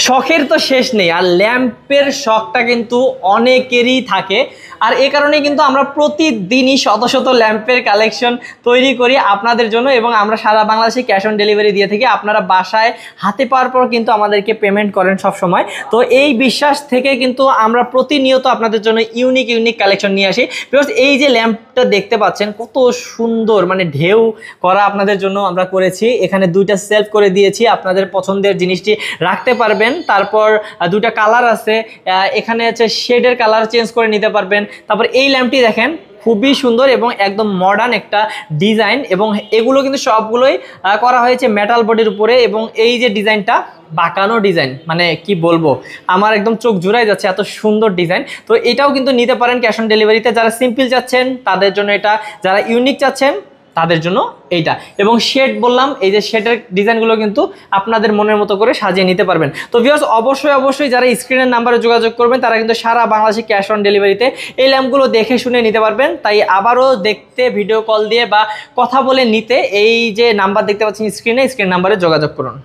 শখের তো শেষ নেই, আর ল্যাম্পের শখটা কিন্তু অনেকেরই থাকে। আর এ কারণে কিন্তু আমরা প্রতিদিনই শত শত ল্যাম্পের কালেকশন তৈরি করি আপনাদের জন্য, এবং আমরা সারা বাংলাদেশে ক্যাশ অন ডেলিভারি দিয়ে থাকি। আপনারা বাসায় হাতে পাওয়ার পর কিন্তু আমাদেরকে পেমেন্ট করেন সব সময়। তো এই বিশ্বাস থেকে কিন্তু আমরা প্রতিনিয়ত আপনাদের জন্য ইউনিক ইউনিক কালেকশন নিয়ে আসি। বিকজ এই যে ল্যাম্পটা দেখতে পাচ্ছেন কত সুন্দর, মানে ঢেউ করা আপনাদের জন্য আমরা করেছি। এখানে দুইটা সেলফ করে দিয়েছি, আপনাদের পছন্দের জিনিসটি রাখতে পারবেন। তারপর দুইটা কালার আছে, এখানে হচ্ছে শেডের কালার চেঞ্জ করে নিতে পারবেন। তারপর এই ল্যাম্পটি দেখেন খুবই সুন্দর এবং একদম মডার্ন একটা ডিজাইন, এবং এগুলো কিন্তু সবগুলোই করা হয়েছে মেটাল বডির উপরে। এবং এই যে ডিজাইনটা বাঁকানো ডিজাইন, মানে কি বলবো, আমার একদম চোখ জুড়াই যাচ্ছে, এত সুন্দর ডিজাইন। তো এটাও কিন্তু নিতে পারেন ক্যাশ অন ডেলিভারিতে। যারা সিম্পল চাচ্ছেন তাদের জন্য এটা, যারা ইউনিক চাচ্ছেন তাদের জন্য এইটা। এবং শেড বললাম, এই যে শেডের ডিজাইনগুলো কিন্তু আপনাদের মনের মতো করে সাজিয়ে নিতে পারবেন। তো ভিউয়ার্স, অবশ্যই যারা স্ক্রিনের নাম্বারে যোগাযোগ করবেন তারা কিন্তু সারা বাংলাদেশে ক্যাশ অন ডেলিভারিতে এই ল্যাম্পগুলো দেখে শুনে নিতে পারবেন। তাই আবারও দেখতে, ভিডিও কল দিয়ে বা কথা বলে নিতে এই যে নাম্বার দেখতে পাচ্ছেন স্ক্রিনে নাম্বারে যোগাযোগ করুন।